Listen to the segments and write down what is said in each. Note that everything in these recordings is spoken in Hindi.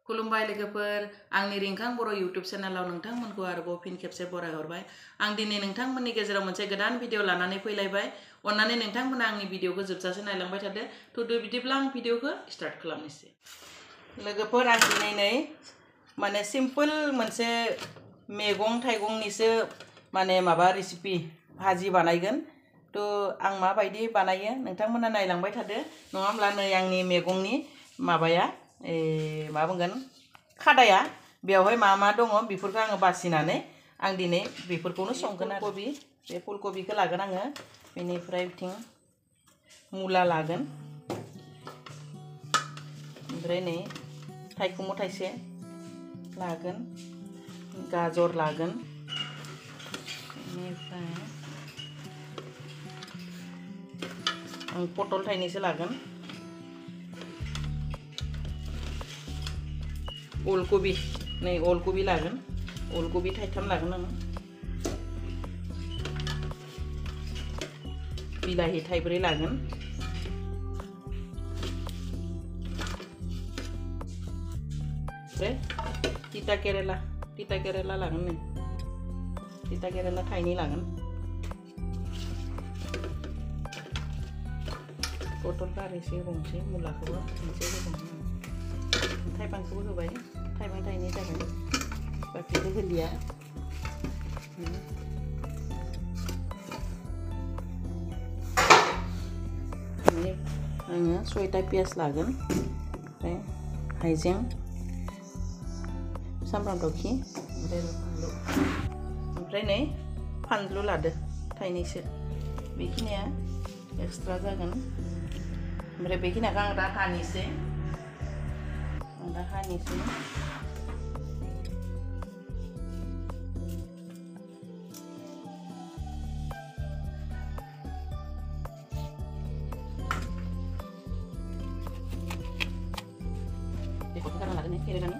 खुलुमबाय लोगोफोर आंनि रिंखां बर' यूट्यूब चेनेलाव नोंथांमोनखौ आरोबाव फिन खेबसे बरायहरबाय। आं दिनै नोंथांमोननि गेजेराव मोनसे गोदान भिडिअ लानानै फैलायबाय। अन्नानै नोंथांमोना आंनि भिडिअखौ जोबजासे नायलांबाय थादो। थुदो बिदिब्ला आं भिडिअखौ स्टार्ट खालामनोसै। लोगोफोर आं दिनै नै माने सिम्पल मोनसे मैगं थाइगंनिसो माने माबा रेसिपि भाजी बानायगोन। तो आं माबायदि बानायो नोंथांमोना नायलांबाय थादो। नङाब्ला नै आंनि मैगंनि माबाया मा बुंगोन खादाया बेवहाय मा मा दङ बेफोरखौ आङो बासिनानै आं दिनै बेफोरखौनो संगोन आरो बे फुलकबिखौ लागोन आङो, बेनिफ्राय बिथिं मुला लागोन, ओमफ्राय नै थाइखुमु थाइसे लागोन, गाजर लागोन, बेनिफ्राय आं पटल थाइनैसो लागोन, अलकबि नै अलकबि लागोन, अलकबि थाइथाम लागोन आं, बिलाहि थाइब्रै लागोन, ओमफ्राय तिता केरेला लागोन, नै तिता केरेला थाइनै लागोन, पटल बारैसो होबावनोसै, मुलाखौबो मोनसे होबावनो थाइबांखौबो होबाय, थाइबा थाइनै जाबाय, बाखिखौ होलिया। आङो 6टा पियाज लागोन, ओमफ्राय हाइजें, सामब्राम दावखि, ओमफ्राय नै फानलु लादो थाइनैसो, बेखिनिया एक्सट्रा जागोन। ओमफ्राय बेखिनिखौ आं दा हानोसै, बेखौ गारना लागोन केरेलानि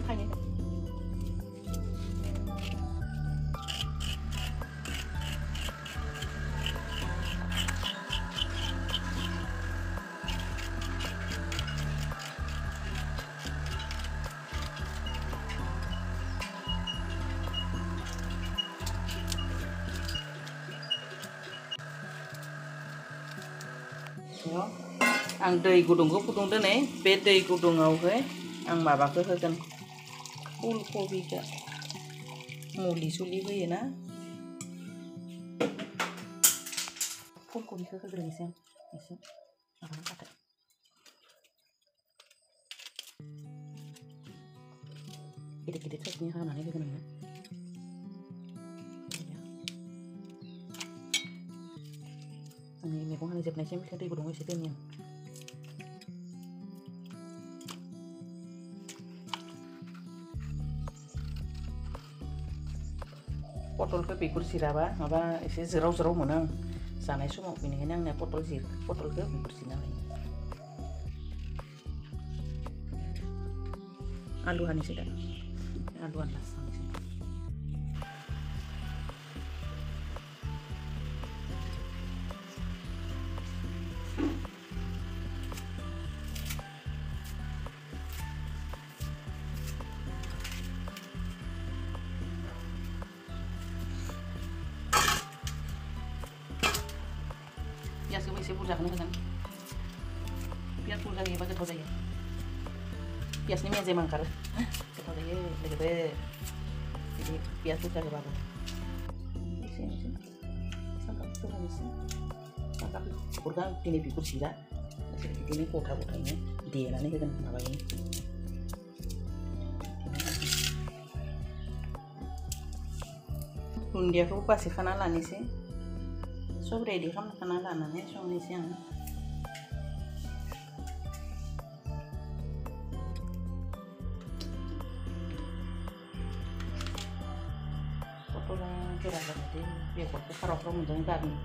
थाइनै आं दै गुदुंखौ फुदुंदो नै बे दै गुदुङावहाय आं माबाखौ होगोन, फुलकबिखौ मुलि सुलि होयोना फुलकबिखौ होग्रोनोसै आं एसे माबानो थाखाय। गिदिर गिदिर साइजनि हानानै होगोन आङो। आंनि मैगं हानाय जोबनायसिम दै गुदुङाव एसे दोनो आं। पटलखौ बिगुर जिराबा माबा एसे जोराव जोराव मोनो आं जानाय समाव, बेनिखायनो आंनिया पटलखौ बिगुर जिरना लायो। आलु हानोसै दा, आलु हानोसै पियाजखौबो एसे बुरजाखौनो होगोन, पियाज बुरजा होयोबा गोथाव जायो, पियाजनि मेजेम ओंखारो, गोथाव जायो लोगोफोर बिदि पियाज बुरजा होबाबो। एसे सामब्रामखौ होनोसै, सामब्रामखौ दिनै बिगुर जिरा बिदिनो गथा गथायैनो देनानै होगोन माबायो। दुन्दियाखौ बासिखाना लानोसै, सब रेडि खालामखाना लानानै संनोसै आं। पटला गोरा जाबाथाय बेगरखौ खारावफ्राव मोजाङै गारनो।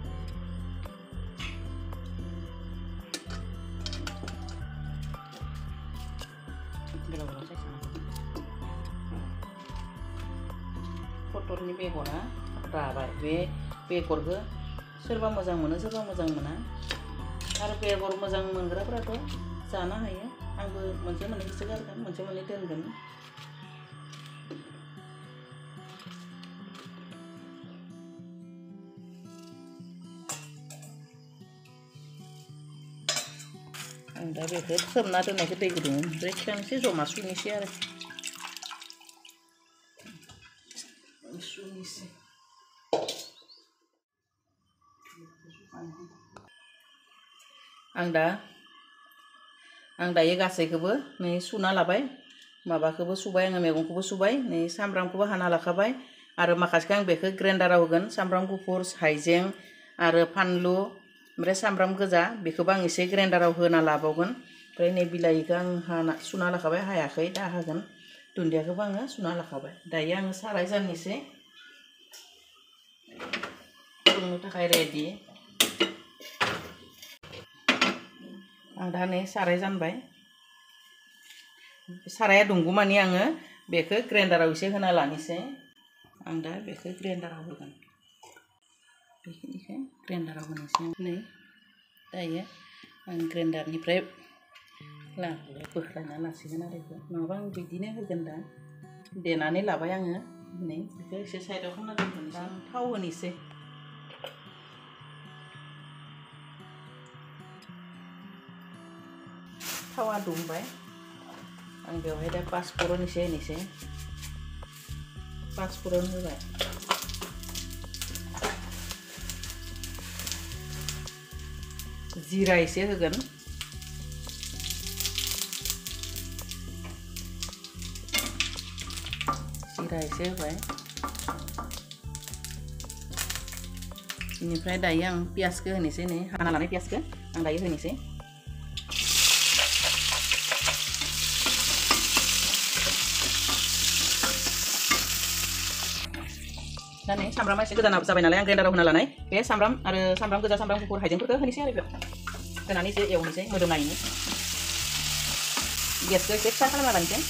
पटलनि बेगरा राबाय, बे बेगरखौ सोरबा मोजां मोनो सोरबा मोजां मोना, आरो बेगर मोजां मोनग्राफोराथ' जानो हायो आंबो मोनसे मोननैसो गारगोन मोनसे मोननै दोनगोन आं दा बेखौ सोमना दोननायखौ दै गुदुं ओमफ्राय खेनसे जमा सुनोसै आरो सुनोसै आं दायो गासैखौबो नै सुना लाबाय माबाखौबो सुबाय आङो मैगंखौबो सुबाय नै सामब्रामखौबो हाना लाखाबाय आरो माखासेखौ आं बेखौ ग्राइन्डाराव होगोन सामब्राम गुफुर हाइजें आरो फानलु ओमफ्राय सामब्राम गोजा बेखौबो आं एसे ग्राइन्डाराव होना लाबावगोन ओमफ्राय नै बिलाइखौ आं हाना सुना लाखाबाय हायाखै दा हागोन दुन्दियाखौबो आङो सुना लाखाबाय दायो आङो साराय जाननोसै संनो थाखाय रेडि आं दा नै साराय जानबाय साराया दुंगौमानि आङो बेखौ ग्राइन्डाराव एसे होना लानोसै आं दा बेखौ ग्राइन्डाराव होगोन बेखिनिखौ ग्राइन्डाराव होनोसै नै दायो आं ग्राइन्डारनिफ्राय बोख्लायना लासिगोन आरो बेखौ नङाबा आं बिदिनो होगोन दा देनानै लाबाय आङो नै बेखौ एसे साइडआव खालामना दोनथ'नोसै आं थाव होनोसै थावा दुंबाय आं बेवहाय दा पाँचफोरन एसे होनोसै पाँचफोरन होबाय जिरा एसे होगोन जिरा एसे होबाय बेनिफ्राय दायो आं पियासखौ होनोसै नै हाना लानाय पियासखौ आं दायो होनोसै दा नै सामब्रामा एसे गोजान जाबाय नालाय आं ग्राइन्डाराव होना लानाय बे सामब्राम आरो सामब्राम गोजा सामब्राम गुफुर हाइजेंफोरखौ होनोसै आरो बेयाव होनानै एसे एवनोसै मोदोमनायनि गेसखौ एसे फिसा खालामना लानोसै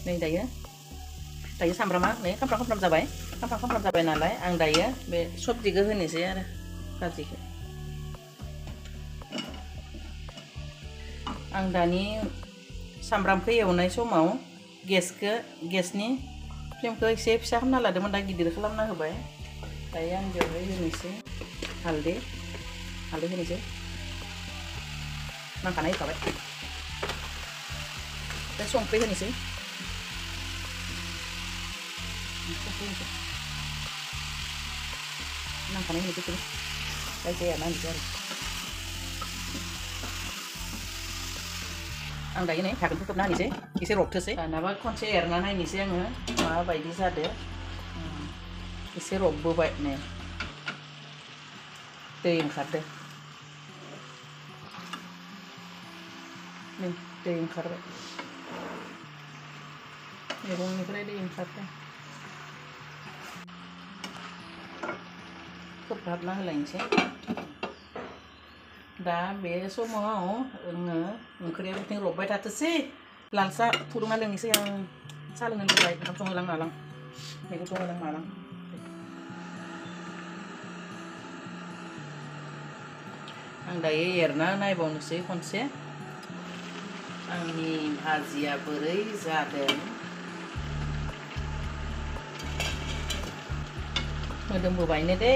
नै दायो सामब्रामा नै खामफ्राम जाबाय नालाय आं दायो बे सबजिखौ होनोसै आरो भाजिखौ आं दानि सामब्रामखौ एवनाय समाव गेसनि फ्लेमखौ एसे फिसा खालामना लादोंमोन दा गिदिर खालामना होबाय दायो आं बेवहाय होनोसै हालदै होनोसै नांखानाय होखाबाय दा संख्रि होनोसै नांखानाय होनोसै जायखिजाया नांसै आरो आं दायो नै धागोनखौ खोबना होनोसै एसे रबथोसै दानाबा खनसे एरना नायनोसै आङो माबायदि जादों एसे रबबोबाय नै दै ओंखारदों नै दै ओंखारबाय मैगंनिफ्राय दै ओंखारदों खोबहाबना होलायनोसै दा बे समाव आङो ओंख्रिया बिथिं रबबाय थाथोंसै लाल साहा फुदुंना लोंनोसै आं साहा लोंनो लुबैबाय ओंखाम संहोलां मालां मैगं संहोलां मालां आं दायो एरना नायबावनोसै खनसे आंनि भाजिया बोरै जादों मोदोमबोबायनो दे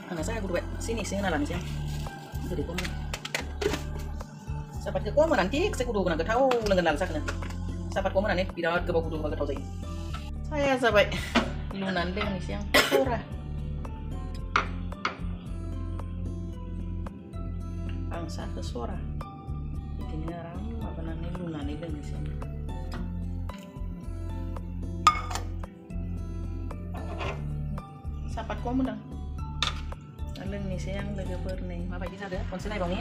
आंना साहा गुदुंबाय सिनि एसे होना लानोसै आं गोदैखौ सापातखौ खम होनानै थिगसे गुदुं होनांगौ गोथाव लोंगोन नालाय साहाखौनो सापातखौ होनानै बिराद गोबाव गुदुं होबा गोथाव जायो साहाया जाबाय लुनानै लोंनोसै आं सरा आं साहाखौ सरा बिदिनो आराम माबानानै लुनानै लोंनोसै सापात खम होदों लोंनोसै आं लोगोफोर नै माबायदि जादों खनसे नायबावनि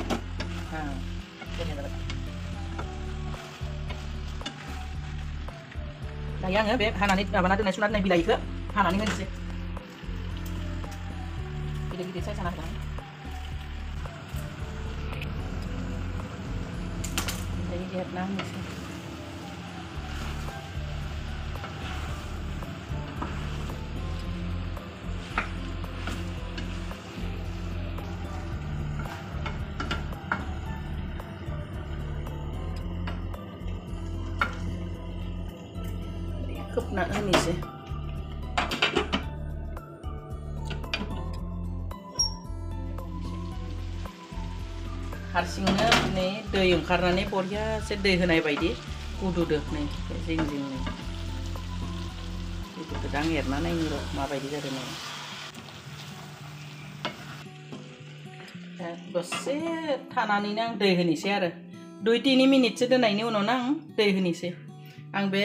गोथाव जाबाय दायो आङो बे हानानै माबाना दोननाय सुना दोननाय बिलाइखौ हानानै होनोसै गिदिर गिदिर साइज हाना होगोन एरना होनोसै खोबना होनोसै हारसिंनो नै दै ओंखारनानै बरियासे दै होनाय बायदि गुदुदो नै जिं जिं नै बेखौ आं एरना नायनि र' माबायदि जादों नै दसे थानानैनो आं दै होनोसै आरो 2-3 मिनिटसो दोननायनि उनावनो आं दै होनोसै आं बे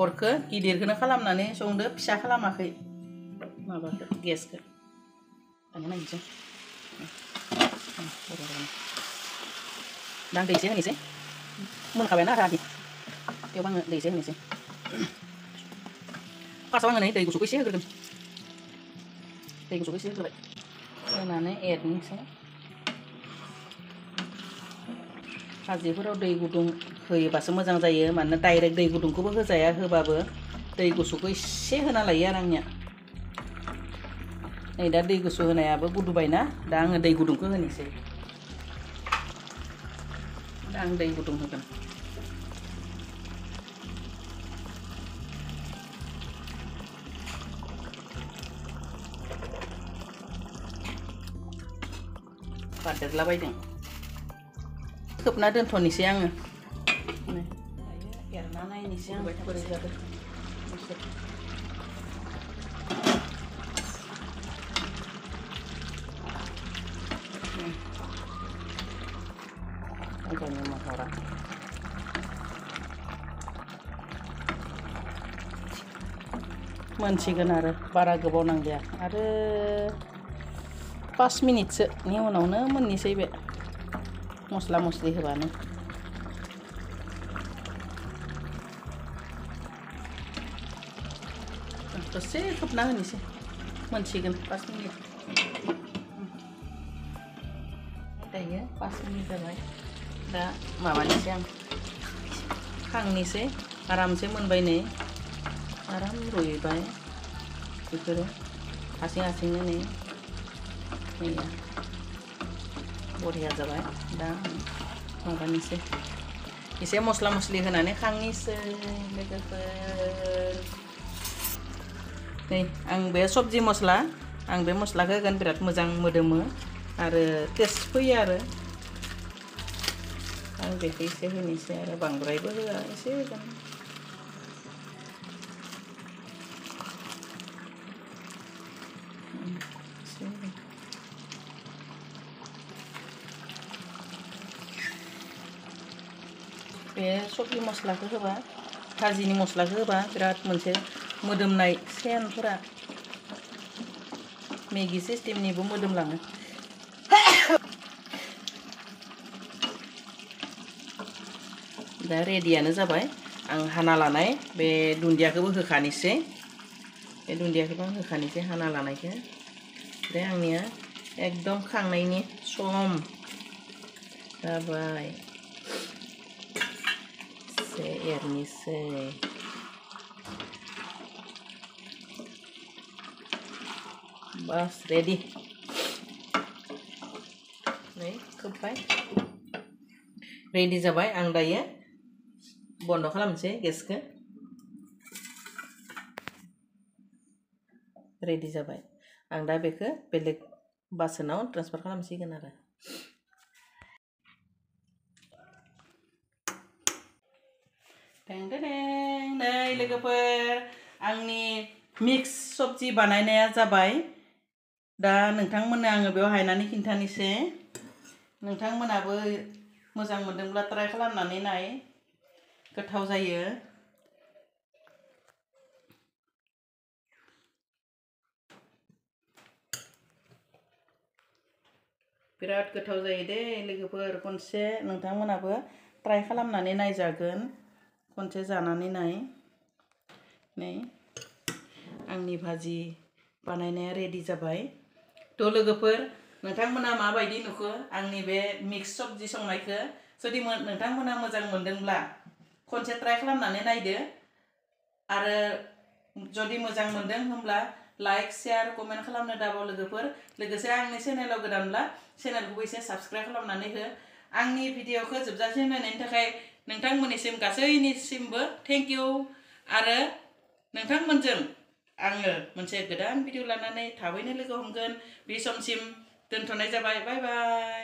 अरखौ गिदिरखौनो खालामनानै संदो फिसा खालामाखै माबाखौ गेसखौ दानो नायनोसै दा आं दै एसे होनोसै मोनखाबायना आरो बेयाव आङो दै एसे होनोसै फार्स्टआव आङो नै दै गुसुखौ एसे होग्रोगोन दै गुसुखौ एसे होग्रोबाय होनानै एरनोसै भाजिफोराव दै गुदुं होयोबासो मोजां जायो मानोना डाइरेक्ट दै गुदुंखौबो होजाया होबाबो दै गुसुखौ एसे होना लायो आरो आंनिया नै दा दै गुसु होनायाबो गुदुबायना दा आङो दै गुदुंखौ होनोसै दा आं दै गुदुं होगोन बारदेरलाबायदों खोबना दोनथ'नोसै आङो एरना नायनोसै आं बोरै जादों मोजांनि महरा मोनसिगोन आरो बारा गोबाव नांलिया आरो 5 मिनिटसोनि उनावनो मोननोसै बे मस्ला मस्लि होबानो दसे खोबना होनोसै मोनसिगोन 5 मिनिट दायो 5 मिनिट जाबाय दा माबानोसै आं खांनोसै आरामसे मोनबाय नै आराम रुइबाय बेफोरो हारसिंनो नै बरिया जाबाय दा माबानोसै एसे मस्ला मस्लि होनानै खांनोसै लोगोफोर नै आं बे सबजि मस्ला आं बे मस्लाखौ होगोन बिराद मोजां मोदोमो आरो टेस्ट फैयो आरो आं बेखौ एसे होनोसै आरो बांद्रायबो होआ एसे होगोन बे सबजि मस्लाखौ होबा भाजिनि मस्लाखौ होबा बिराद मोनसे मोदोमनाय सेनफोरा मेगि सिस्टेमनिबो मोदोमलाङो दा रेडियानो जाबाय आं हाना लानाय बे दुन्दियाखौबो होखानोसै बे दुन्दियाखौबो आं होखानोसै हाना लानायखौ दे आंनिया एकदम खांनायनि सम जाबाय एसे एरनोसै बस रेडि नै खोब्बाय रेडि जाबाय आं दायो बन्द खालामनोसै गेसखौ रेडि जाबाय आं दा बेखौ बेलेग बासोनाव ट्रान्सफार खालामसिगोन आरो नै लोगोफोर आंनि मिक्स सबजि बानायनाया जाबाय दा नोंथांमोननो आङो बेयाव हायनानै खिन्थानोसै नोंथांमोनाबो मोजां मोनदोंब्ला ट्राइ खालामनानै नाय गोथाव जायो बिराद गोथाव जायो दे लोगोफोर खनसे नोंथांमोनाबो ट्राइ खालामनानै नायजागोन खनसे जानानै नाय नै आंनि भाजि बानायनाया रेडि जाबाय थ' लोगोफोर नोंथांमोना माबायदि नुखो आंनि बे मिक्स सबजि संनायखौ जुदि नोंथांमोना मोजां मोनदोंब्ला खनसे ट्राइ खालामनानै नायदो आरो जुदि मोजां मोनदों होमब्ला लाइक शेयार कमेन्ट खालामनो दाबाव लोगोफोर लोगोसे आंनि चेनेलाव गोदानब्ला चेनेलखौबो एसे साबस्क्राइब खालामनानै हो आंनि भिडिअखौ जोबजासिम नायनायनि थाखाय नोंथांमोननिसिम गासैनिसिमबो थेंक इउ आरो नोंथांमोनजों आङो मोनसे गोदान भिडिअ लानानै थाबैनो लोगो हमगोन बे समसिम दोनथ'नाय जाबाय बाय बाय